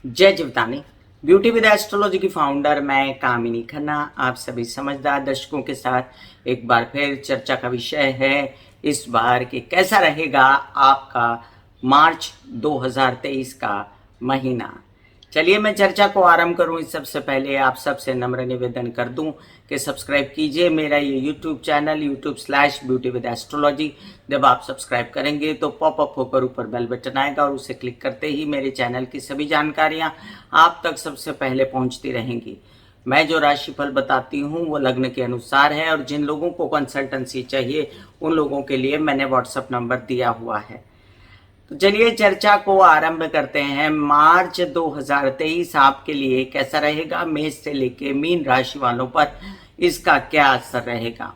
जय जीवतानी। Beauty with astrology की founder मैं कामिनी खन्ना आप सभी समझदार दर्शकों के साथ एक बार फिर चर्चा का विषय है इस बार कि कैसा रहेगा आपका मार्च 2023 का महीना। चलिए मैं चर्चा को आरंभ करूं इस सबसे पहले आप सबसे नम्र निवेदन कर दूं कि सब्सक्राइब कीजिए मेरा ये यूट्यूब चैनल YouTube/ब्यूटी विद एस्ट्रोलॉजी। जब आप सब्सक्राइब करेंगे तो पॉपअप होकर ऊपर बेल बटन आएगा और उसे क्लिक करते ही मेरे चैनल की सभी जानकारियां आप तक सबसे पहले पहुंचती रहेंगी। मैं जो राशिफल बताती हूँ वो लग्न के अनुसार है और जिन लोगों को कंसल्टेंसी चाहिए उन लोगों के लिए मैंने व्हाट्सएप नंबर दिया हुआ है। तो चलिए चर्चा को आरंभ करते हैं। मार्च 2023 आपके लिए कैसा रहेगा, मेष से लेके मीन राशि वालों पर इसका क्या असर रहेगा।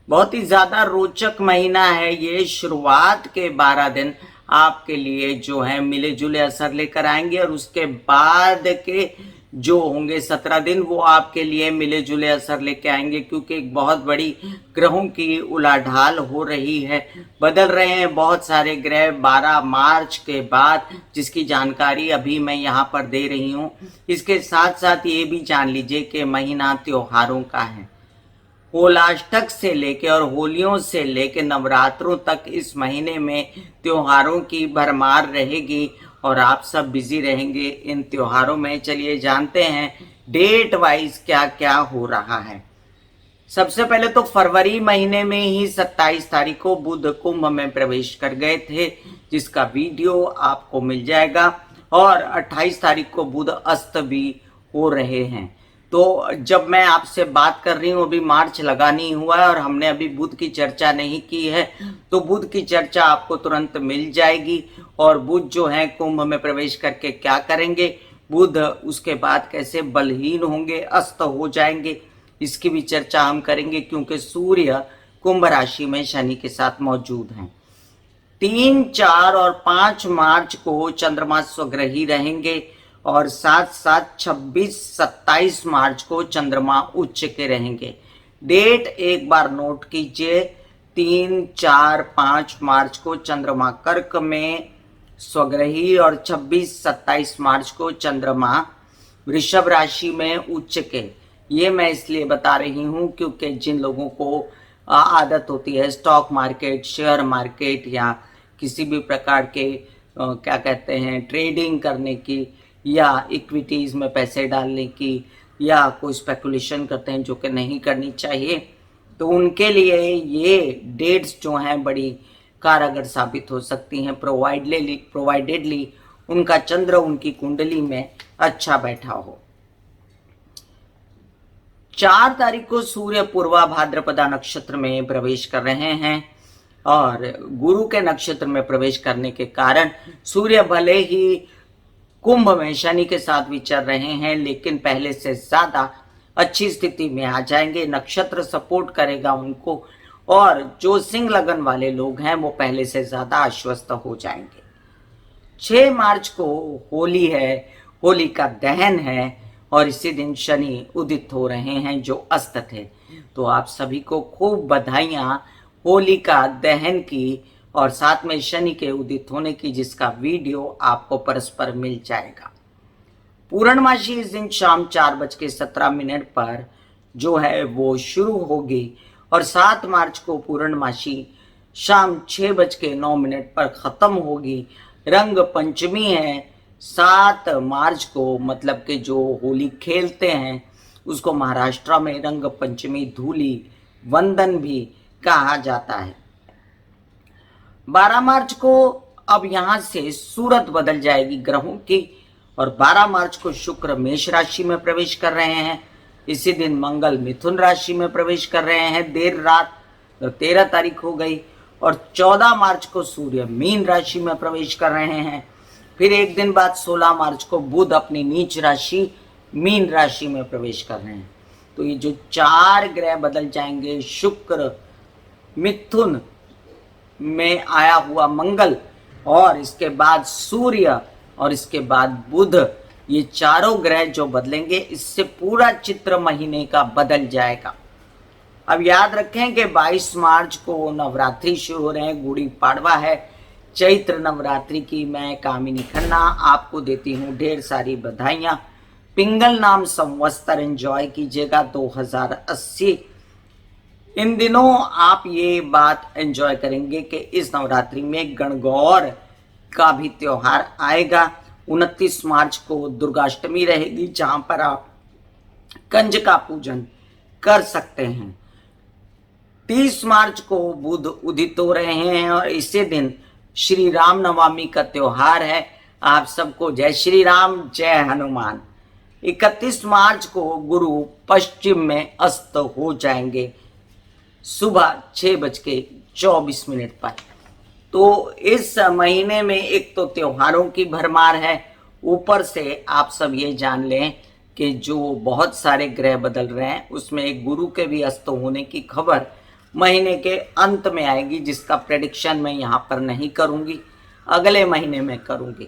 बहुत ही ज्यादा रोचक महीना है ये। शुरुआत के 12 दिन आपके लिए जो है मिले जुले असर लेकर आएंगे और उसके बाद के जो होंगे 17 दिन वो आपके लिए मिले जुले असर लेके आएंगे, क्योंकि एक बहुत बड़ी ग्रहों की उलाढाल हो रही है, बदल रहे हैं बहुत सारे ग्रह 12 मार्च के बाद, जिसकी जानकारी अभी मैं यहाँ पर दे रही हूँ। इसके साथ साथ ये भी जान लीजिए कि महीना त्योहारों का है। होलाष्टक से लेके और होलियों से लेके नवरात्रों तक इस महीने में त्योहारों की भरमार रहेगी और आप सब बिजी रहेंगे इन त्योहारों में। चलिए जानते हैं डेट वाइज क्या क्या हो रहा है। सबसे पहले तो फरवरी महीने में ही 27 तारीख को बुध कुंभ में प्रवेश कर गए थे, जिसका वीडियो आपको मिल जाएगा, और 28 तारीख को बुध अस्त भी हो रहे हैं। तो जब मैं आपसे बात कर रही हूँ अभी मार्च लगा नहीं हुआ है और हमने अभी बुध की चर्चा नहीं की है, तो बुध की चर्चा आपको तुरंत मिल जाएगी। और बुध जो है कुंभ में प्रवेश करके क्या करेंगे, बुध उसके बाद कैसे बलहीन होंगे, अस्त हो जाएंगे, इसकी भी चर्चा हम करेंगे, क्योंकि सूर्य कुंभ राशि में शनि के साथ मौजूद हैं। 3, 4 और 5 मार्च को चंद्रमा स्वग्रही रहेंगे और साथ साथ 26, 27 मार्च को चंद्रमा उच्च के रहेंगे। डेट एक बार नोट कीजिए, 3, 4, 5 मार्च को चंद्रमा कर्क में स्वग्रही और 26, 27 मार्च को चंद्रमा वृषभ राशि में उच्च के। ये मैं इसलिए बता रही हूँ क्योंकि जिन लोगों को आदत होती है स्टॉक मार्केट, शेयर मार्केट या किसी भी प्रकार के क्या कहते हैं ट्रेडिंग करने की या इक्विटीज में पैसे डालने की या कोई स्पेकुलेशन करते हैं जो कि नहीं करनी चाहिए, तो उनके लिए ये डेट्स जो हैं बड़ी कारगर साबित हो सकती हैं, प्रोवाइडेडली उनका चंद्र उनकी कुंडली में अच्छा बैठा हो। 4 तारीख को सूर्य पूर्वा भाद्रपदा नक्षत्र में प्रवेश कर रहे हैं और गुरु के नक्षत्र में प्रवेश करने के कारण सूर्य भले ही कुंभ में शनि के साथ विचर रहे हैं, लेकिन पहले से ज्यादा अच्छी स्थिति में आ जाएंगे। नक्षत्र सपोर्ट करेगा उनको और जो सिंह लगन वाले लोग हैं वो पहले से ज्यादा आश्वस्त हो जाएंगे। 6 मार्च को होली है, होली का दहन है और इसी दिन शनि उदित हो रहे हैं जो अस्त थे। तो आप सभी को खूब बधाइयां होली का दहन की और साथ में शनि के उदित होने की, जिसका वीडियो आपको परस्पर मिल जाएगा। पूर्णमासी इस दिन शाम 4:17 पर जो है वो शुरू होगी और 7 मार्च को पूर्णमासी शाम 6:09 पर खत्म होगी। रंग पंचमी है 7 मार्च को, मतलब कि जो होली खेलते हैं उसको महाराष्ट्र में रंग पंचमी धूली वंदन भी कहा जाता है। 12 मार्च को अब यहां से सूरत बदल जाएगी ग्रहों की और 12 मार्च को शुक्र मेष राशि में प्रवेश कर रहे हैं। इसी दिन मंगल मिथुन राशि में प्रवेश कर रहे हैं देर रात, तो 13 तारीख हो गई। और 14 मार्च को सूर्य मीन राशि में प्रवेश कर रहे हैं। फिर एक दिन बाद 16 मार्च को बुध अपनी नीच राशि मीन राशि में प्रवेश कर रहे हैं। तो ये जो 4 ग्रह बदल जाएंगे, शुक्र, मिथुन में आया हुआ मंगल और इसके बाद सूर्य और इसके बाद बुध, ये चारों ग्रह जो बदलेंगे इससे पूरा चित्र महीने का बदल जाएगा। अब याद रखें कि 22 मार्च को नवरात्रि शुरू हो रहे हैं, गुड़ी पाड़वा है, चैत्र नवरात्रि की मैं कामिनी खन्ना आपको देती हूँ ढेर सारी बधाइयाँ। पिंगल नाम संवत्सर एंजॉय कीजिएगा 2080। इन दिनों आप ये बात एंजॉय करेंगे कि इस नवरात्रि में गणगौर का भी त्योहार आएगा। 29 मार्च को दुर्गाष्टमी रहेगी, जहां पर आप कंज का पूजन कर सकते हैं। 30 मार्च को बुध उदित हो रहे हैं और इसी दिन श्री राम नवमी का त्योहार है। आप सबको जय श्री राम, जय हनुमान। 31 मार्च को गुरु पश्चिम में अस्त हो जाएंगे सुबह 6:24 पर। तो इस महीने में एक तो त्योहारों की भरमार है, ऊपर से आप सब ये जान लें कि जो बहुत सारे ग्रह बदल रहे हैं उसमें एक गुरु के भी अस्त होने की खबर महीने के अंत में आएगी, जिसका प्रेडिक्शन मैं यहाँ पर नहीं करूँगी, अगले महीने में करूँगी।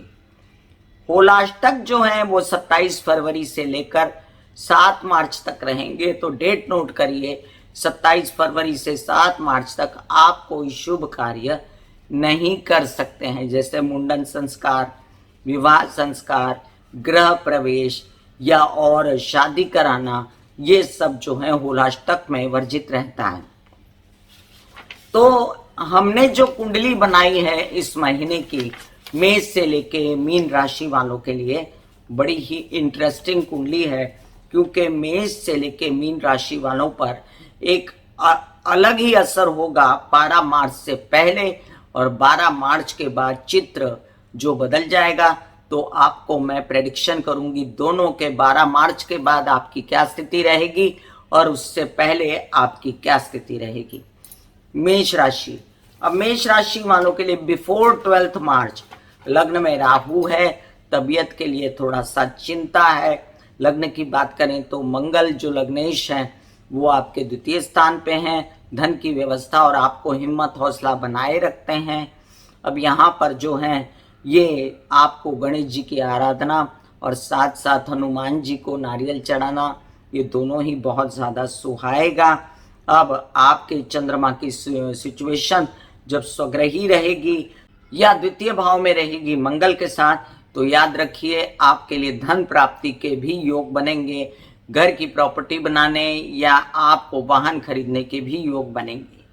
होलाष्टक जो है वो 27 फरवरी से लेकर 7 मार्च तक रहेंगे। तो डेट नोट करिए, 27 फरवरी से 7 मार्च तक आप कोई शुभ कार्य नहीं कर सकते हैं, जैसे मुंडन संस्कार, विवाह संस्कार, गृह प्रवेश या और शादी कराना, ये सब जो है होलाष्टक में वर्जित रहता है। तो हमने जो कुंडली बनाई है इस महीने की, मेष से लेके मीन राशि वालों के लिए बड़ी ही इंटरेस्टिंग कुंडली है, क्योंकि मेष से लेके मीन राशि वालों पर एक अलग ही असर होगा 12 मार्च से पहले, और 12 मार्च के बाद चित्र जो बदल जाएगा। तो आपको मैं प्रेडिक्शन करूंगी दोनों के 12 मार्च के बाद आपकी क्या स्थिति रहेगी और उससे पहले आपकी क्या स्थिति रहेगी। मेष राशि, अब मेष राशि वालों के लिए बिफोर 12 मार्च लग्न में राहु है, तबीयत के लिए थोड़ा सा चिंता है। लग्न की बात करें तो मंगल जो लग्नेश हैं वो आपके द्वितीय स्थान पे हैं, धन की व्यवस्था और आपको हिम्मत हौसला बनाए रखते हैं। अब यहाँ पर जो है ये आपको गणेश जी की आराधना और साथ साथ हनुमान जी को नारियल चढ़ाना, ये दोनों ही बहुत ज़्यादा सुहाएगा। अब आपके चंद्रमा की सिचुएशन जब स्वग्रही रहेगी या द्वितीय भाव में रहेगी मंगल के साथ, तो याद रखिए आपके लिए धन प्राप्ति के भी योग बनेंगे, घर की प्रॉपर्टी बनाने या आपको वाहन खरीदने के भी योग बनेंगे।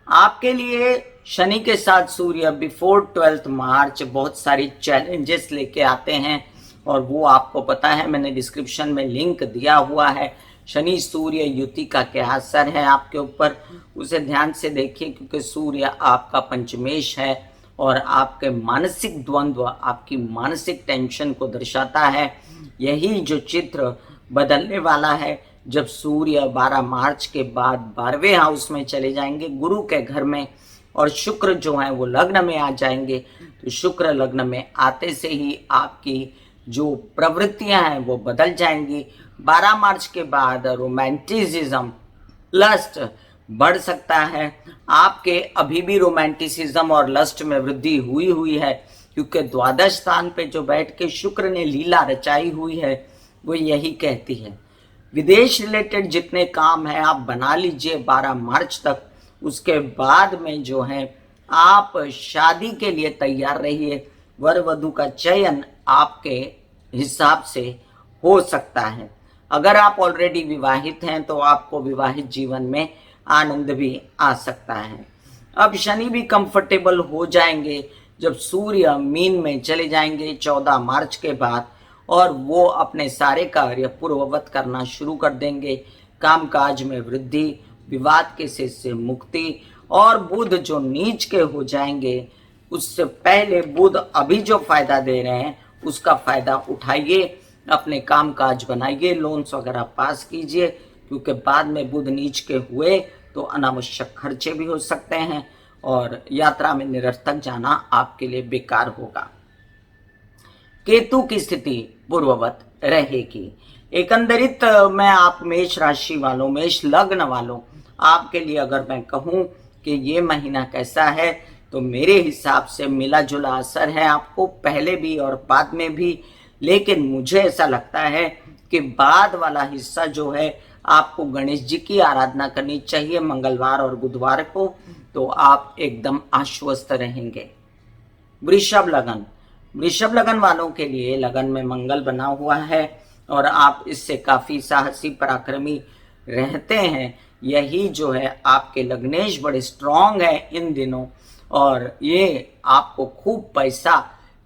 आपके लिए शनि के साथ सूर्य बिफोर 12 मार्च बहुत सारी चैलेंजेस लेके आते हैं, और वो आपको पता है, मैंने डिस्क्रिप्शन में लिंक दिया हुआ है। शनि सूर्य युति का क्या असर है आपके ऊपर, उसे ध्यान से देखिए, क्योंकि सूर्य आपका पंचमेश है और आपके मानसिक द्वंद्व, आपकी मानसिक टेंशन को दर्शाता है। यही जो चित्र बदलने वाला है जब सूर्य 12 मार्च के बाद 12वें हाउस में चले जाएंगे गुरु के घर में, और शुक्र जो है वो लग्न में आ जाएंगे। तो शुक्र लग्न में आते से ही आपकी जो प्रवृत्तियां हैं वो बदल जाएंगी। 12 मार्च के बाद रोमांटिसिज्म, लस्ट बढ़ सकता है। आपके अभी भी रोमांटिसिज्म और लस्ट में वृद्धि हुई है, क्योंकि द्वादश स्थान पे जो बैठ के शुक्र ने लीला रचाई हुई है वो यही कहती है। विदेश रिलेटेड जितने काम हैं आप बना लीजिए 12 मार्च तक, उसके बाद में जो है आप शादी के लिए तैयार रहिए। वर वधु का चयन आपके हिसाब से हो सकता है। अगर आप ऑलरेडी विवाहित हैं तो आपको विवाहित जीवन में आनंद भी आ सकता है। अब शनि भी कंफर्टेबल हो जाएंगे जब सूर्य मीन में चले जाएंगे 14 मार्च के बाद, और वो अपने सारे कार्य पूर्ववत करना शुरू कर देंगे। कामकाज में वृद्धि, विवाद के से मुक्ति, और बुध जो नीच के हो जाएंगे उससे पहले बुध अभी जो फायदा दे रहे हैं उसका फायदा उठाइए, अपने कामकाज बनाइए, लोन्स वगैरह पास कीजिए, क्योंकि बाद में बुध नीच के हुए तो अनावश्यक खर्चे भी हो सकते हैं और यात्रा में निरर्थक जाना आपके लिए बेकार होगा। केतु की स्थिति पूर्ववत रहेगी। एकंदरित मैं आप मेष राशि वालों, मेष लग्न वालों, आपके लिए अगर मैं कहूं कि ये महीना कैसा है, तो मेरे हिसाब से मिला जुला असर है आपको पहले भी और बाद में भी। लेकिन मुझे ऐसा लगता है कि बाद वाला हिस्सा जो है आपको गणेश जी की आराधना करनी चाहिए मंगलवार और बुधवार को, तो आप एकदम आश्वस्त रहेंगे। वृषभ लगन, वृषभ लगन वालों के लिए लगन में मंगल बना हुआ है और आप इससे काफी साहसी पराक्रमी रहते हैं। यही जो है आपके लग्नेश बड़े स्ट्रांग है इन दिनों और ये आपको खूब पैसा,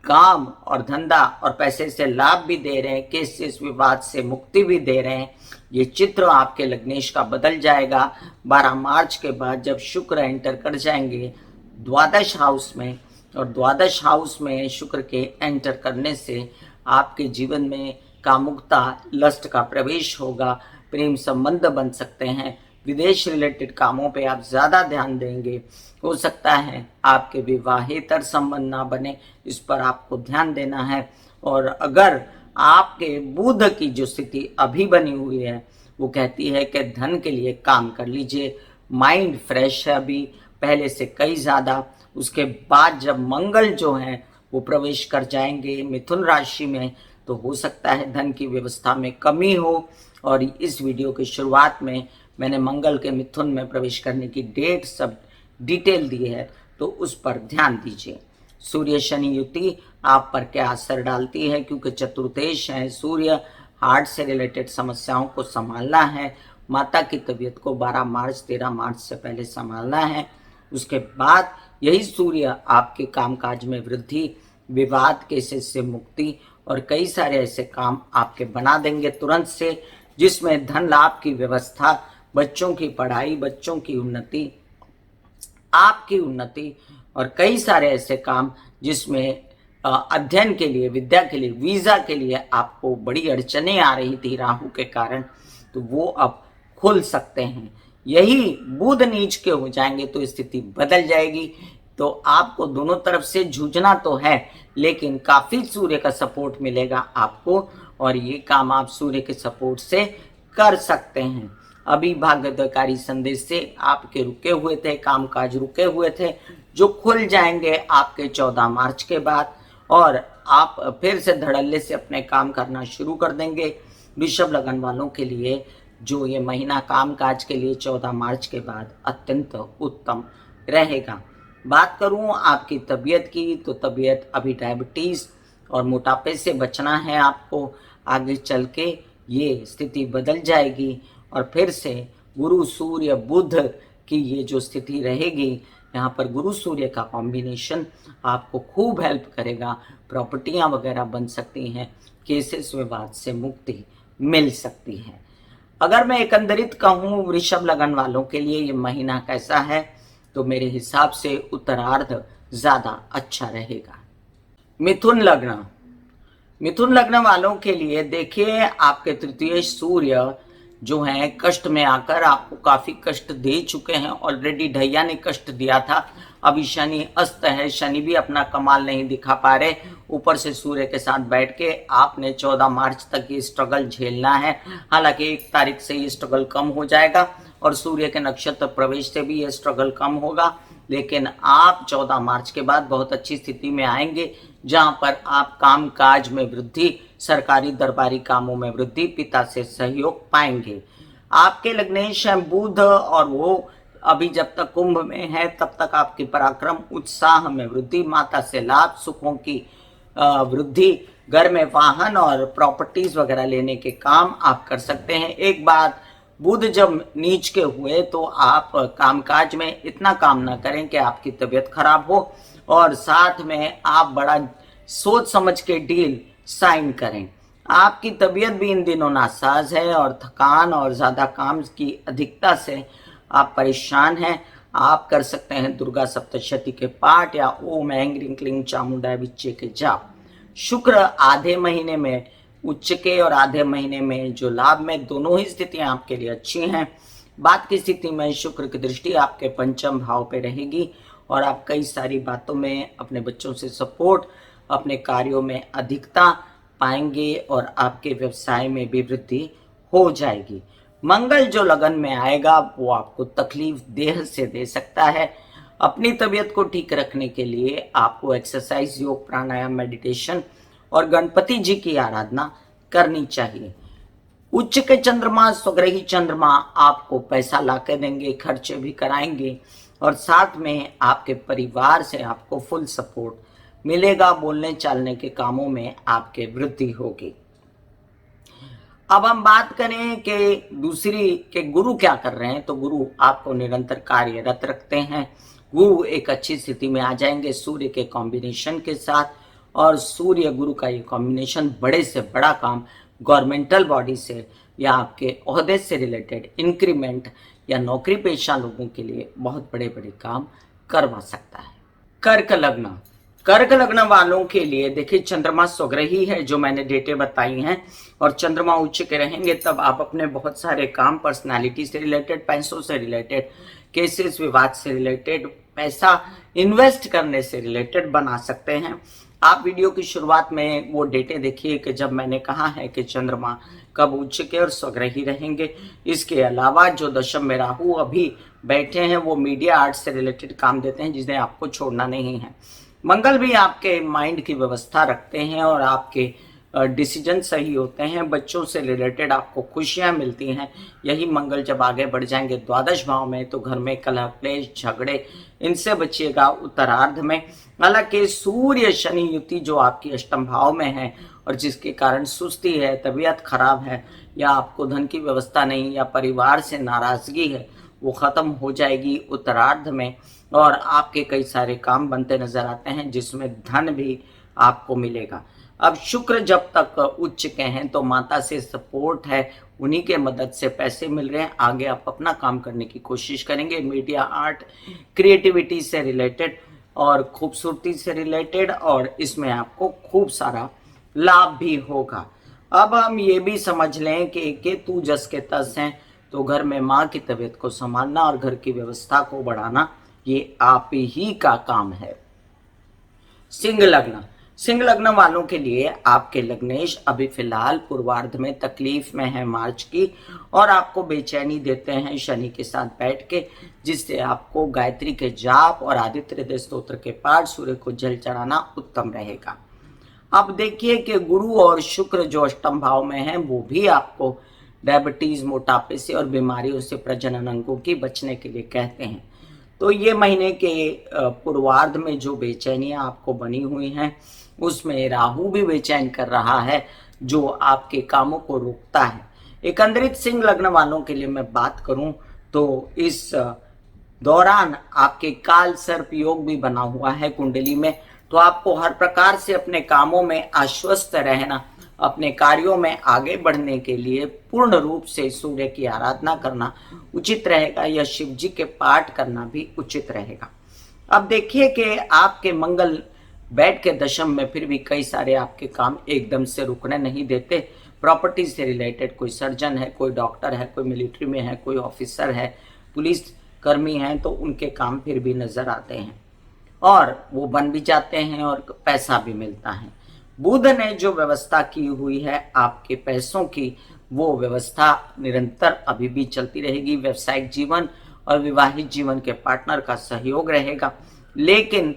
काम और धंधा और पैसे से लाभ भी दे रहे हैं, केस इस विवाद से मुक्ति भी दे रहे हैं। ये चित्र आपके लग्नेश का बदल जाएगा 12 मार्च के बाद, जब शुक्र एंटर कर जाएंगे द्वादश हाउस में, और द्वादश हाउस में शुक्र के एंटर करने से आपके जीवन में कामुकता, लस्ट का प्रवेश होगा, प्रेम संबंध बन सकते हैं, विदेश रिलेटेड कामों पे आप ज़्यादा ध्यान देंगे। हो सकता है आपके विवाहेतर संबंध ना बने, इस पर आपको ध्यान देना है। और अगर आपके बुध की जो स्थिति अभी बनी हुई है वो कहती है कि धन के लिए काम कर लीजिए, माइंड फ्रेश है अभी पहले से कई ज़्यादा। उसके बाद जब मंगल जो है वो प्रवेश कर जाएंगे मिथुन राशि में, तो हो सकता है धन की व्यवस्था में कमी हो। और इस वीडियो की शुरुआत में मैंने मंगल के मिथुन में प्रवेश करने की डेट सब डिटेल दी है, तो उस पर ध्यान दीजिए। सूर्य शनि युति आप पर क्या असर डालती है, क्योंकि चतुर्थेश है, सूर्य हार्ट से रिलेटेड समस्याओं को संभालना है, माता की तबीयत को 12 मार्च 13 मार्च से पहले संभालना है। उसके बाद यही सूर्य आपके कामकाज में वृद्धि, विवाद केसेस से मुक्ति और कई सारे ऐसे काम आपके बना देंगे तुरंत से, जिसमें धन लाभ की व्यवस्था, बच्चों की पढ़ाई, बच्चों की उन्नति, आपकी उन्नति और कई सारे ऐसे काम जिसमें अध्ययन के लिए, विद्या के लिए, वीजा के लिए आपको बड़ी अड़चनें आ रही थी राहु के कारण, तो वो अब खुल सकते हैं। यही बुध नीच के हो जाएंगे तो स्थिति बदल जाएगी। तो आपको दोनों तरफ से जूझना तो है, लेकिन काफी सूर्य का सपोर्ट मिलेगा आपको और ये काम आप सूर्य के सपोर्ट से कर सकते हैं। अभी भाग्योदयकारी संदेश से आपके रुके हुए थे कामकाज, रुके हुए थे, जो खुल जाएंगे आपके 14 मार्च के बाद और आप फिर से धड़ल्ले से अपने काम करना शुरू कर देंगे। वृषभ लगन वालों के लिए जो ये महीना कामकाज के लिए 14 मार्च के बाद अत्यंत उत्तम रहेगा। बात करूं आपकी तबीयत की, तो तबीयत अभी डायबिटीज़ और मोटापे से बचना है आपको। आगे चल के ये स्थिति बदल जाएगी और फिर से गुरु सूर्य बुध की ये जो स्थिति रहेगी, यहाँ पर गुरु सूर्य का कॉम्बिनेशन आपको खूब हेल्प करेगा। प्रॉपर्टियाँ वगैरह बन सकती हैं, केसेस विवाद से मुक्ति मिल सकती है। अगर मैं एकंदरित कहूँ वृषभ लगन वालों के लिए ये महीना कैसा है, तो मेरे हिसाब से उत्तरार्ध ज़्यादा अच्छा रहेगा। मिथुन लग्न, मिथुन लग्न वालों के लिए देखिए आपके तृतीय सूर्य जो है कष्ट में आकर आपको काफी कष्ट दे चुके हैं ऑलरेडी। ढैया ने कष्ट दिया था, अभी शनि अस्त है, शनि भी अपना कमाल नहीं दिखा पा रहे, ऊपर से सूर्य के साथ बैठ के आपने 14 मार्च तक ये स्ट्रगल झेलना है। हालांकि 1 तारीख से ये स्ट्रगल कम हो जाएगा और सूर्य के नक्षत्र प्रवेश से भी ये स्ट्रगल कम होगा, लेकिन आप 14 मार्च के बाद बहुत अच्छी स्थिति में आएंगे, जहां पर आप कामकाज में वृद्धि, सरकारी दरबारी कामों में वृद्धि, पिता से सहयोग पाएंगे। आपके लग्नेश हैं बुध और वो अभी जब तक कुंभ में है तब तक आपकी पराक्रम, उत्साह में वृद्धि, माता से लाभ, सुखों की वृद्धि, घर में वाहन और प्रॉपर्टीज वगैरह लेने के काम आप कर सकते हैं। एक बात, बुध जब नीच के हुए तो आप कामकाज में इतना काम ना करें कि आपकी तबीयत खराब हो और साथ में आप बड़ा सोच समझ के डील साइन करें। आपकी तबीयत भी इन दिनों नासाज है और थकान और ज़्यादा काम की अधिकता से आप परेशान हैं। आप कर सकते हैं दुर्गा सप्तशती के पाठ या ओम ऐं ह्रीं क्लीं चामुंडाय विच्चे के जाप। शुक्र आधे महीने में उच्च के और आधे महीने में जो लाभ में, दोनों ही स्थितियां आपके लिए अच्छी हैं। बात की स्थिति में शुक्र की दृष्टि आपके पंचम भाव पे रहेगी और आप कई सारी बातों में अपने बच्चों से सपोर्ट, अपने कार्यों में अधिकता पाएंगे और आपके व्यवसाय में भी वृद्धि हो जाएगी। मंगल जो लगन में आएगा वो आपको तकलीफ देह से दे सकता है। अपनी तबीयत को ठीक रखने के लिए आपको एक्सरसाइज, योग, प्राणायाम, मेडिटेशन और गणपति जी की आराधना करनी चाहिए। उच्च के चंद्रमा, स्वग्रही चंद्रमा आपको पैसा ला के देंगे, खर्चे भी कराएंगे और साथ में आपके परिवार से आपको फुल सपोर्ट मिलेगा। बोलने चालने के कामों में आपके वृद्धि होगी। अब हम बात करें कि दूसरी के गुरु क्या कर रहे हैं, तो गुरु आपको निरंतर कार्यरत रखते हैं। गुरु एक अच्छी स्थिति में आ जाएंगे सूर्य के कॉम्बिनेशन के साथ, और सूर्य गुरु का ये कॉम्बिनेशन बड़े से बड़ा काम गवर्नमेंटल बॉडी से या आपके ओहदे से रिलेटेड इंक्रीमेंट या नौकरी पेशा लोगों के लिए बहुत बड़े बड़े काम करवा सकता है। कर्क लग्न, कर्क लग्न वालों के लिए देखिए चंद्रमा स्वग्रही है, जो मैंने डेटे बताई हैं, और चंद्रमा उच्च के रहेंगे तब आप अपने बहुत सारे काम पर्सनालिटी से रिलेटेड, पैसों से रिलेटेड, केसेस विवाद से रिलेटेड, पैसा इन्वेस्ट करने से रिलेटेड बना सकते हैं। आप वीडियो की शुरुआत में वो डेटे देखिए कि जब मैंने कहा है कि चंद्रमा कब उच्च के और स्वग्रही रहेंगे। इसके अलावा जो दशम में राहु अभी बैठे हैं वो मीडिया आर्ट से रिलेटेड काम देते हैं, जिन्हें आपको छोड़ना नहीं है। मंगल भी आपके माइंड की व्यवस्था रखते हैं और आपके डिसीजन सही होते हैं। बच्चों से रिलेटेड आपको खुशियां मिलती हैं। यही मंगल जब आगे बढ़ जाएंगे द्वादश भाव में तो घर में कलह क्लेश झगड़े इनसे बचिएगा उत्तरार्ध में। हालांकि सूर्य शनि युति जो आपकी अष्टम भाव में है और जिसके कारण सुस्ती है, तबीयत खराब है, या आपको धन की व्यवस्था नहीं, या परिवार से नाराजगी है, वो खत्म हो जाएगी उत्तरार्ध में। और आपके कई सारे काम बनते नजर आते हैं जिसमें धन भी आपको मिलेगा। अब शुक्र जब तक उच्च के हैं तो माता से सपोर्ट है, उन्हीं के मदद से पैसे मिल रहे हैं। आगे आप अपना काम करने की कोशिश करेंगे। मीडिया आर्ट क्रिएटिविटी से रिलेटेड और खूबसूरती से रिलेटेड, और इसमें आपको खूब सारा लाभ भी होगा। अब हम ये भी समझ लें कि केतु जस के तस हैं, तो घर में माँ की तबीयत को संभालना और घर की व्यवस्था को बढ़ाना ये आप ही का काम है। सिंह लग्न, सिंह लग्न वालों के लिए आपके लग्नेश अभी फिलहाल पूर्वार्ध में तकलीफ में है मार्च की, और आपको बेचैनी देते हैं शनि के साथ बैठ के, जिससे आपको गायत्री के जाप और आदित्य हृदय स्तोत्र के पाठ, सूर्य को जल चढ़ाना उत्तम रहेगा। अब देखिए कि गुरु और शुक्र जो अष्टम भाव में हैं वो भी आपको डायबिटीज, मोटापे से और बीमारियों से, प्रजनन अंगों की बचने के लिए कहते हैं। तो ये महीने के पूर्वार्ध में जो बेचैनियां आपको बनी हुई हैं उसमें राहु भी बेचैन कर रहा है, जो आपके कामों को रोकता है। एकंदरित सिंह लग्न वालों के लिए मैं बात करूं तो इस दौरान आपके काल सर्प योग भी बना हुआ है कुंडली में, तो आपको हर प्रकार से अपने कामों में आश्वस्त रहना, अपने कार्यों में आगे बढ़ने के लिए पूर्ण रूप से सूर्य की आराधना करना उचित रहेगा, या शिव जी के पाठ करना भी उचित रहेगा। अब देखिए कि आपके मंगल बैठ के दशम में फिर भी कई सारे आपके काम एकदम से रुकने नहीं देते। प्रॉपर्टी से रिलेटेड कोई सर्जन है, कोई डॉक्टर है, कोई मिलिट्री में है, कोई ऑफिसर है, पुलिस कर्मी हैं, तो उनके काम फिर भी नजर आते हैं और वो बन भी जाते हैं और पैसा भी मिलता है। बुध ने जो व्यवस्था की हुई है आपके पैसों की, वो व्यवस्था निरंतर अभी भी चलती रहेगी। व्यवसायिक जीवन और विवाहित जीवन के पार्टनर का सहयोग रहेगा, लेकिन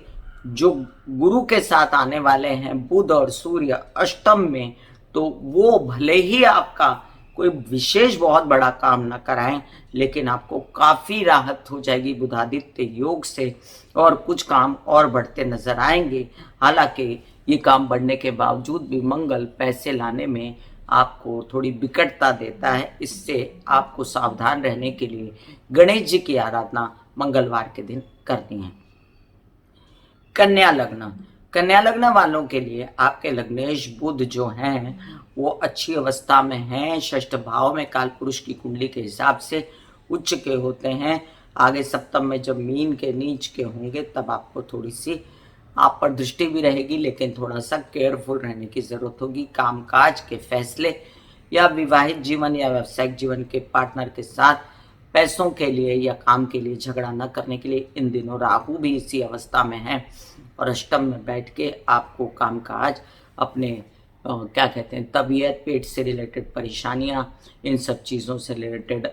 जो गुरु के साथ आने वाले हैं बुध और सूर्य अष्टम में, तो वो भले ही आपका कोई विशेष बहुत बड़ा काम न कराएं, लेकिन आपको काफी राहत हो जाएगी बुधादित्य योग से, और कुछ काम और बढ़ते नजर आएंगे। हालांकि ये काम बढ़ने के बावजूद भी मंगल पैसे लाने में आपको थोड़ी विकटता देता है। इससे आपको सावधान रहने के लिए गणेश जी की आराधना मंगलवार के दिन करनी है। कन्या लग्न, कन्या लग्न वालों के लिए आपके लग्नेश बुध जो हैं वो अच्छी अवस्था में हैं। षष्ठ भाव में काल पुरुष की कुंडली के हिसाब से उच्च के होते हैं। आगे सप्तम में जब मीन के नीच के होंगे तब आपको थोड़ी सी आप पर दृष्टि भी रहेगी, लेकिन थोड़ा सा केयरफुल रहने की जरूरत होगी। कामकाज के फैसले या विवाहित जीवन या व्यावसायिक जीवन के पार्टनर के साथ पैसों के लिए या काम के लिए झगड़ा न करने के लिए इन दिनों राहु भी इसी अवस्था में है, और अष्टम में बैठ के आपको कामकाज अपने क्या कहते हैं तबीयत, पेट से रिलेटेड परेशानियां, इन सब चीज़ों से रिलेटेड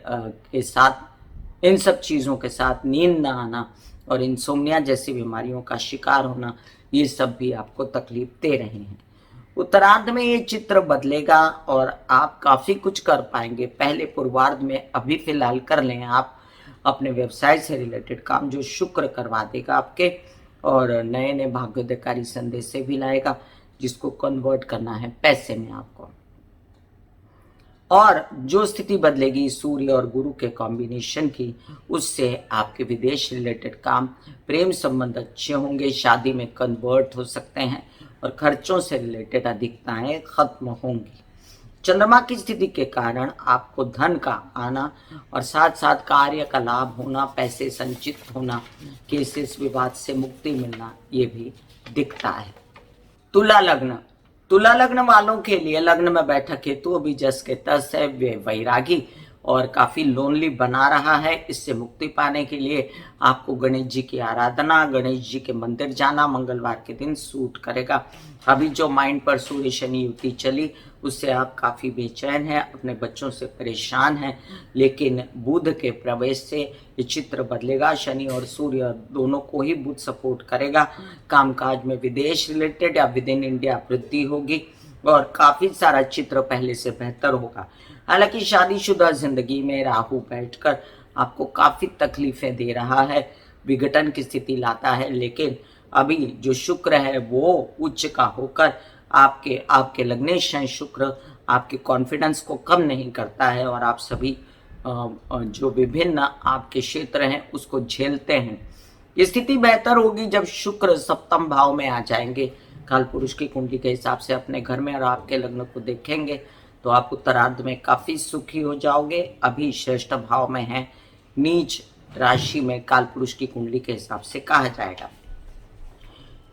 इन सब चीज़ों के साथ नींद ना आना और इंसोम्निया जैसी बीमारियों का शिकार होना, ये सब भी आपको तकलीफ दे रहे हैं। उत्तरार्ध में ये चित्र बदलेगा और आप काफ़ी कुछ कर पाएंगे। पहले पूर्वार्ध में अभी फिलहाल कर लें आप अपने व्यवसाय से रिलेटेड काम, जो शुक्र करवा देगा आपके, और नए नए भाग्योदयकारी संदेश से भी लाएगा, जिसको कन्वर्ट करना है पैसे में आपको। और जो स्थिति बदलेगी सूर्य और गुरु के कॉम्बिनेशन की, उससे आपके विदेश रिलेटेड काम, प्रेम संबंध अच्छे होंगे, शादी में कन्वर्ट हो सकते हैं और खर्चों से रिलेटेड अधिकताएं खत्म होंगी। चंद्रमा की स्थिति के कारण आपको धन का आना और साथ साथ कार्य का लाभ होना, पैसे संचित होना, केसेस विवाद से मुक्ति मिलना, ये भी दिखता है। तुला लग्न, तुला लग्न वालों के लिए लग्न में बैठा केतु अभी जस के तस है, वे वैरागी और काफी लोनली बना रहा है। इससे मुक्ति पाने के लिए आपको गणेश जी की आराधना, गणेश जी के मंदिर जाना मंगलवार के दिन सूट करेगा। अभी जो माइंड पर सूर्य शनि युति चली, उससे आप काफी बेचैन हैं, अपने बच्चों से परेशान हैं, लेकिन बुध के प्रवेश से ये चित्र बदलेगा। शनि और सूर्य दोनों को ही बुध सपोर्ट करेगा। कामकाज में विदेश रिलेटेड या विद इन इंडिया वृद्धि होगी और काफी सारा चित्र पहले से बेहतर होगा। हालांकि शादीशुदा जिंदगी में राहु बैठकर आपको काफी तकलीफें दे रहा है, विघटन की स्थिति लाता है, लेकिन अभी जो शुक्र है वो उच्च का होकर आपके लग्नेश हैं शुक्र, आपके कॉन्फिडेंस को कम नहीं करता है और आप सभी जो विभिन्न आपके क्षेत्र हैं उसको झेलते हैं। स्थिति बेहतर होगी जब शुक्र सप्तम भाव में आ जाएंगे। काल पुरुष की कुंडली के हिसाब से अपने घर में और आपके लग्न को देखेंगे तो आप उत्तरार्ध में काफी सुखी हो जाओगे। अभी श्रेष्ठ भाव में है, नीच राशि में काल पुरुष की कुंडली के हिसाब से कहा जाएगा।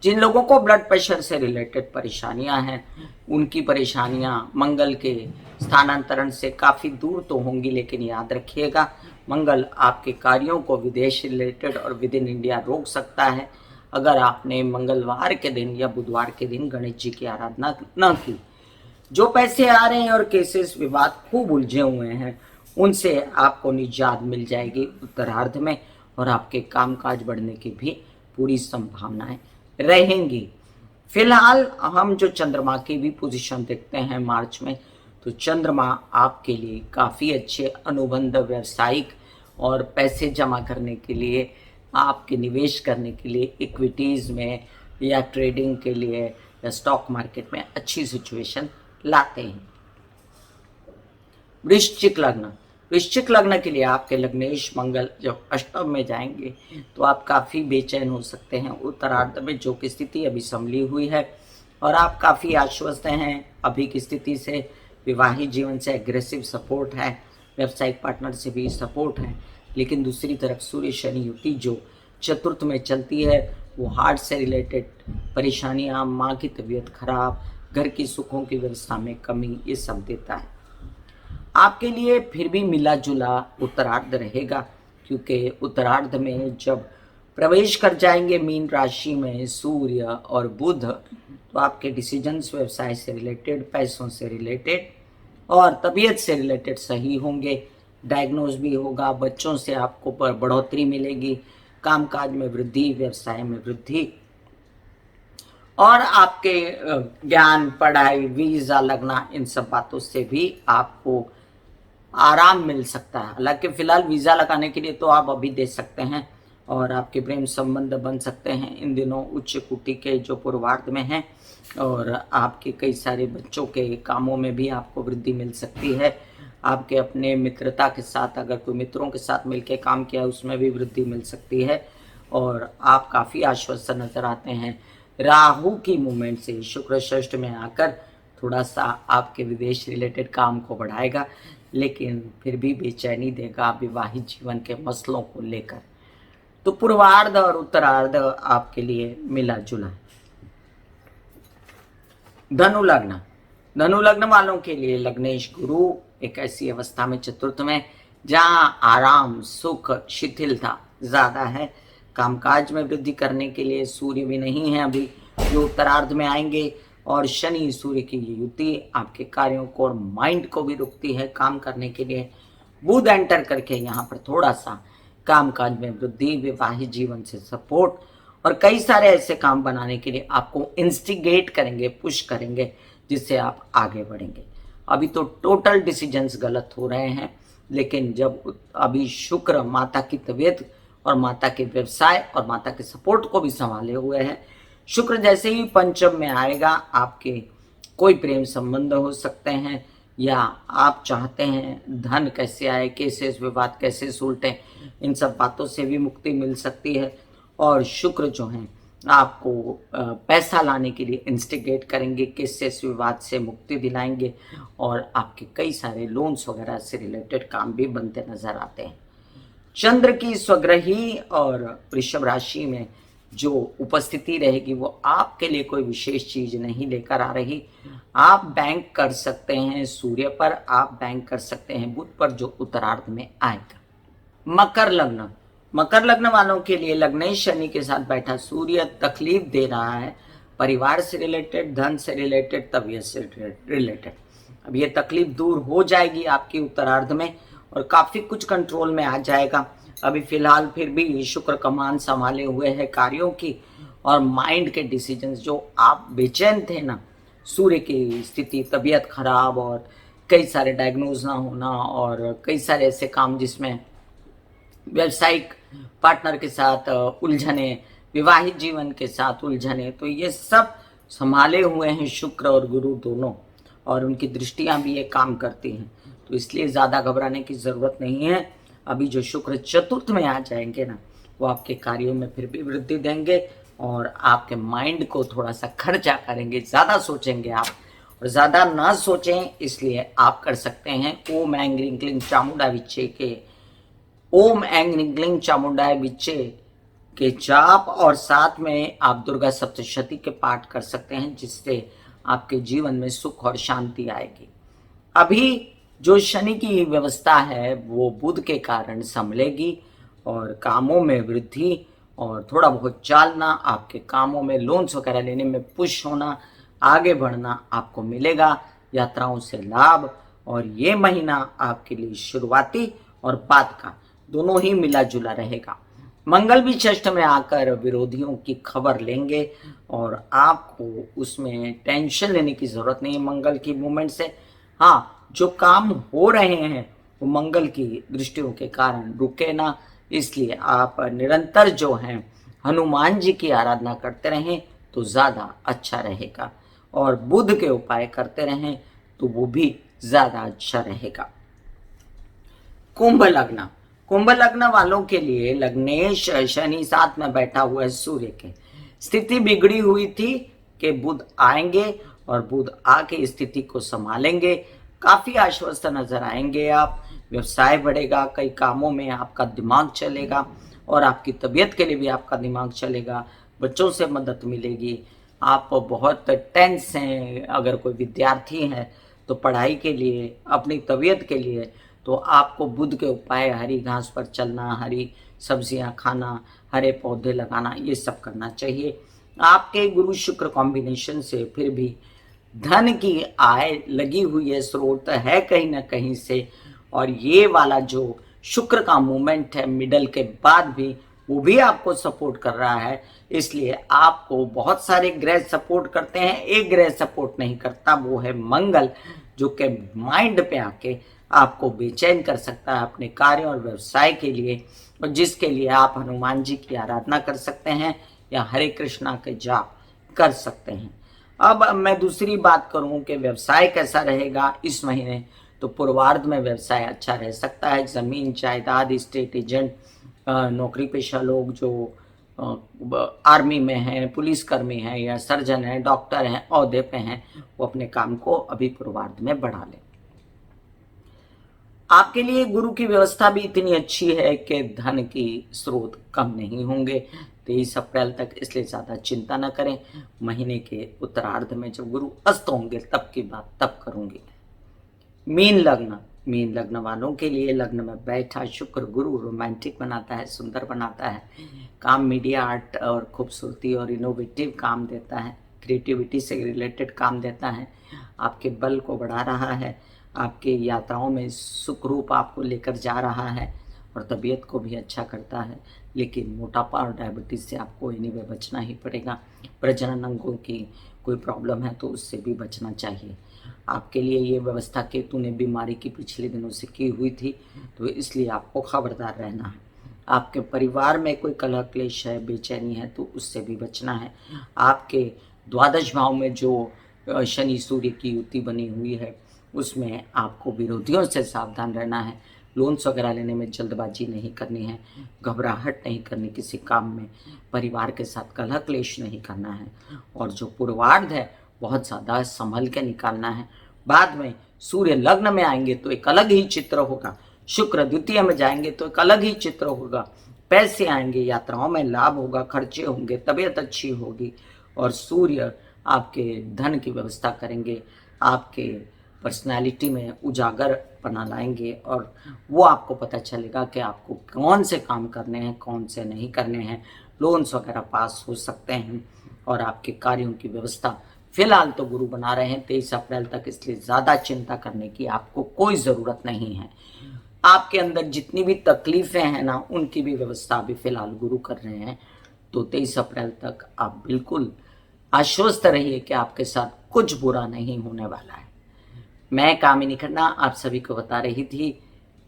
जिन लोगों को ब्लड प्रेशर से रिलेटेड परेशानियां हैं, उनकी परेशानियां मंगल के स्थानांतरण से काफी दूर तो होंगी, लेकिन याद रखिएगा मंगल आपके कार्यों को विदेश रिलेटेड और विद इन इंडिया रोक सकता है अगर आपने मंगलवार के दिन या बुधवार के दिन गणेश जी की आराधना न की। जो पैसे आ रहे हैं और केसेस विवाद खूब उलझे हुए हैं, उनसे आपको निजात मिल जाएगी उत्तरार्ध में और आपके कामकाज बढ़ने की भी पूरी संभावनाएं रहेंगी। फिलहाल हम जो चंद्रमा की भी पोजीशन देखते हैं मार्च में, तो चंद्रमा आपके लिए काफ़ी अच्छे अनुबंध, व्यावसायिक और पैसे जमा करने के लिए, आपके निवेश करने के लिए, इक्विटीज़ में या ट्रेडिंग के लिए या स्टॉक मार्केट में अच्छी सिचुएशन लाते हैं। वृश्चिक लग्न, वृश्चिक लग्न के लिए आपके लग्नेश मंगल जब अष्टम में जाएंगे तो आप काफ़ी बेचैन हो सकते हैं उत्तरार्ध में, जो कि स्थिति अभी संभली हुई है और आप काफ़ी आश्वस्त हैं अभी की स्थिति से। विवाहित जीवन से एग्रेसिव सपोर्ट है, व्यावसायिक पार्टनर से भी सपोर्ट है, लेकिन दूसरी तरफ सूर्य शनि युति जो चतुर्थ में चलती है, वो हार्ट से रिलेटेड परेशानियाँ, माँ की तबीयत खराब, घर की सुखों की व्यवस्था में कमी, ये सब देता है। आपके लिए फिर भी मिला जुला उत्तरार्ध रहेगा, क्योंकि उत्तरार्ध में जब प्रवेश कर जाएंगे मीन राशि में सूर्य और बुध, तो आपके डिसीजंस व्यवसाय से रिलेटेड, पैसों से रिलेटेड और तबीयत से रिलेटेड सही होंगे। डायग्नोज भी होगा, बच्चों से आपको बढ़ोतरी मिलेगी, कामकाज में वृद्धि, व्यवसाय में वृद्धि और आपके ज्ञान, पढ़ाई, वीज़ा लगना, इन सब बातों से भी आपको आराम मिल सकता है। हालांकि फिलहाल वीज़ा लगाने के लिए तो आप अभी दे सकते हैं और आपके प्रेम संबंध बन सकते हैं इन दिनों उच्च कोटि के जो पूर्वार्ध में हैं, और आपके कई सारे बच्चों के कामों में भी आपको वृद्धि मिल सकती है। आपके अपने मित्रता के साथ, अगर कोई मित्रों के साथ मिलकर काम किया है, उसमें भी वृद्धि मिल सकती है और आप काफ़ी आश्वस्त नजर आते हैं। राहु की मूवमेंट से शुक्र षष्ठ में आकर थोड़ा सा आपके विदेश रिलेटेड काम को बढ़ाएगा, लेकिन फिर भी बेचैनी देगा विवाहित जीवन के मसलों को लेकर। तो पूर्वार्ध और उत्तरार्ध आपके लिए मिला जुला। धनु लग्न, धनु लग्न वालों के लिए लग्नेश गुरु एक ऐसी अवस्था में चतुर्थ में जहां आराम, सुख, शिथिलता ज्यादा है। कामकाज में वृद्धि करने के लिए सूर्य भी नहीं है अभी, जो उत्तरार्ध में आएंगे, और शनि सूर्य की युति आपके कार्यों को और माइंड को भी रुकती है काम करने के लिए। बुध एंटर करके यहाँ पर थोड़ा सा कामकाज में वृद्धि, विवाहित जीवन से सपोर्ट और कई सारे ऐसे काम बनाने के लिए आपको इंस्टिगेट करेंगे, पुश करेंगे, जिससे आप आगे बढ़ेंगे। अभी तो टोटल डिसीजंस गलत हो रहे हैं, लेकिन जब अभी शुक्र माता की तबीयत और माता के व्यवसाय और माता के सपोर्ट को भी संभाले हुए है। शुक्र जैसे ही पंचम में आएगा, आपके कोई प्रेम संबंध हो सकते हैं, या आप चाहते हैं धन कैसे आए, केसेस विवाद कैसे सुलटे, इन सब बातों से भी मुक्ति मिल सकती है। और शुक्र जो है आपको पैसा लाने के लिए इंस्टिगेट करेंगे, केसेस विवाद से मुक्ति दिलाएंगे, और आपके कई सारे लोन्स वगैरह से रिलेटेड काम भी बनते नजर आते हैं। चंद्र की स्वग्रही और वृषभ राशि में जो उपस्थिति रहेगी वो आपके लिए कोई विशेष चीज नहीं लेकर आ रही। आप बैंक कर सकते हैं सूर्य पर, आप बैंक कर सकते हैं बुध पर, जो उत्तरार्ध में आएगा। मकर लग्न, मकर लग्न वालों के लिए लग्नेश शनि के साथ बैठा सूर्य तकलीफ दे रहा है, परिवार से रिलेटेड, धन से रिलेटेड, तबीयत से रिलेटेड। अब ये तकलीफ दूर हो जाएगी आपकी उत्तरार्ध में और काफी कुछ कंट्रोल में आ जाएगा। अभी फिलहाल फिर भी शुक्र कमान संभाले हुए है कार्यों की, और माइंड के डिसीजंस जो आप बेचैन थे ना, सूर्य की स्थिति, तबीयत खराब और कई सारे डायग्नोज ना होना, और कई सारे ऐसे काम जिसमें व्यवसायिक पार्टनर के साथ उलझने, विवाहित जीवन के साथ उलझने, तो ये सब संभाले हुए हैं शुक्र और गुरु दोनों, और उनकी दृष्टियां भी ये काम करती हैं। तो इसलिए ज़्यादा घबराने की ज़रूरत नहीं है। अभी जो शुक्र चतुर्थ में आ जाएंगे ना, वो आपके कार्यों में फिर भी वृद्धि देंगे और आपके माइंड को थोड़ा सा खर्चा करेंगे, ज़्यादा सोचेंगे आप, और ज़्यादा ना सोचें इसलिए आप कर सकते हैं ओम ऐं ह्रीं क्लीं चामुंडा विच्चे के, ओम ऐं ह्रीं क्लीं चामुंडाय विच्चे के जाप, और साथ में आप दुर्गा सप्तशती के पाठ कर सकते हैं, जिससे आपके जीवन में सुख और शांति आएगी। अभी जो शनि की व्यवस्था है वो बुध के कारण संभलेगी, और कामों में वृद्धि और थोड़ा बहुत चालना, आपके कामों में लोन्स वगैरह लेने में पुश होना, आगे बढ़ना आपको मिलेगा, यात्राओं से लाभ। और ये महीना आपके लिए शुरुआती और बाद का दोनों ही मिला जुला रहेगा। मंगल भी षष्ठ में आकर विरोधियों की खबर लेंगे, और आपको उसमें टेंशन लेने की जरूरत नहीं है मंगल की मूवमेंट से। हाँ, जो काम हो रहे हैं वो मंगल की दृष्टियों के कारण रुके ना, इसलिए आप निरंतर जो हैं हनुमान जी की आराधना करते रहें तो ज़्यादा अच्छा रहेगा, और बुध के उपाय करते रहें तो वो भी ज़्यादा अच्छा रहेगा। कुंभ लग्न, कुंभ लग्न वालों के लिए लग्नेश शनि साथ में बैठा हुआ है सूर्य के, स्थिति बिगड़ी हुई थी कि बुध आएंगे और बुध आके स्थिति को संभालेंगे। काफी आश्वस्त नजर आएंगे आप, व्यवसाय बढ़ेगा, कई कामों में आपका दिमाग चलेगा, और आपकी तबीयत के लिए भी आपका दिमाग चलेगा, बच्चों से मदद मिलेगी। आप बहुत टेंस हैं, अगर कोई विद्यार्थी है तो पढ़ाई के लिए, अपनी तबीयत के लिए, तो आपको बुध के उपाय, हरी घास पर चलना, हरी सब्जियां खाना, हरे पौधे लगाना, ये सब करना चाहिए। आपके गुरु शुक्र कॉम्बिनेशन से फिर भी धन की आय लगी हुई है, स्रोत है कहीं ना कहीं से, और ये वाला जो शुक्र का मूवमेंट है मिडल के बाद भी, वो भी आपको सपोर्ट कर रहा है। इसलिए आपको बहुत सारे ग्रह सपोर्ट करते हैं, एक ग्रह सपोर्ट नहीं करता, वो है मंगल, जो कि माइंड पे आके आपको बेचैन कर सकता है अपने कार्य और व्यवसाय के लिए, और जिसके लिए आप हनुमान जी की आराधना कर सकते हैं या हरे कृष्णा के जाप कर सकते हैं। अब मैं दूसरी बात करूं कि व्यवसाय कैसा रहेगा इस महीने, तो पूर्वार्ध में व्यवसाय अच्छा रह सकता है। जमीन जायदाद, स्टेट एजेंट, नौकरी पेशा लोग जो आर्मी में हैं, पुलिसकर्मी हैं या सर्जन हैं, डॉक्टर हैं, ओहदे पे हैं, वो अपने काम को अभी पूर्वार्ध में बढ़ा लें। आपके लिए गुरु की व्यवस्था भी इतनी अच्छी है कि धन की स्रोत कम नहीं होंगे 23 अप्रैल तक, इसलिए ज़्यादा चिंता न करें। महीने के उत्तरार्ध में जब गुरु अस्त होंगे तब की बात तब करूंगी। मीन लग्न, मीन लग्न वालों के लिए लग्न में बैठा शुक्र गुरु रोमांटिक बनाता है, सुंदर बनाता है, काम, मीडिया, आर्ट और खूबसूरती और इनोवेटिव काम देता है, क्रिएटिविटी से रिलेटेड काम देता है, आपके बल को बढ़ा रहा है, आपके यात्राओं में सुखरूप आपको लेकर जा रहा है, और तबीयत को भी अच्छा करता है। लेकिन मोटापा और डायबिटीज़ से आपको एनीवे बचना ही पड़ेगा। प्रजनन अंगों की कोई प्रॉब्लम है तो उससे भी बचना चाहिए। आपके लिए ये व्यवस्था केतु ने बीमारी की पिछले दिनों से की हुई थी, तो इसलिए आपको खबरदार रहना है। आपके परिवार में कोई कलह क्लेश है, बेचैनी है तो उससे भी बचना है। आपके द्वादश भाव में जो शनि सूर्य की युति बनी हुई है उसमें आपको विरोधियों से सावधान रहना है। लोन्स वगैरह लेने में जल्दबाजी नहीं करनी है, घबराहट नहीं करनी किसी काम में, परिवार के साथ कलह क्लेश नहीं करना है और जो पूर्वार्ध है बहुत ज़्यादा संभल के निकालना है। बाद में सूर्य लग्न में आएंगे तो एक अलग ही चित्र होगा, शुक्र द्वितीय में जाएंगे तो एक अलग ही चित्र होगा, पैसे आएंगे, यात्राओं में लाभ होगा, खर्चे होंगे, तबीयत अच्छी होगी और सूर्य आपके धन की व्यवस्था करेंगे, आपके पर्सनालिटी में उजागर बना लाएंगे और वो आपको पता चलेगा कि आपको कौन से काम करने हैं, कौन से नहीं करने हैं। लोन्स वगैरह पास हो सकते हैं और आपके कार्यों की व्यवस्था फिलहाल तो गुरु बना रहे हैं 23 अप्रैल तक, इसलिए ज़्यादा चिंता करने की आपको कोई ज़रूरत नहीं है। आपके अंदर जितनी भी तकलीफ़ें हैं ना, उनकी भी व्यवस्था अभी फिलहाल गुरु कर रहे हैं। तो 23 अप्रैल तक आप बिल्कुल आश्वस्त रहिए कि आपके साथ कुछ बुरा नहीं होने वाला है। मैं कामिनी खन्ना आप सभी को बता रही थी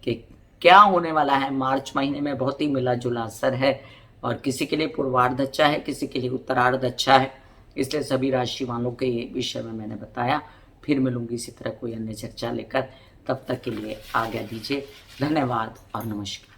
कि क्या होने वाला है मार्च महीने में। बहुत ही मिला जुला असर है और किसी के लिए पूर्वार्ध अच्छा है, किसी के लिए उत्तरार्ध अच्छा है, इसलिए सभी राशि वालों के ये विषय में मैंने बताया। फिर मिलूंगी इसी तरह कोई अन्य चर्चा लेकर, तब तक के लिए आज्ञा दीजिए। धन्यवाद और नमस्कार।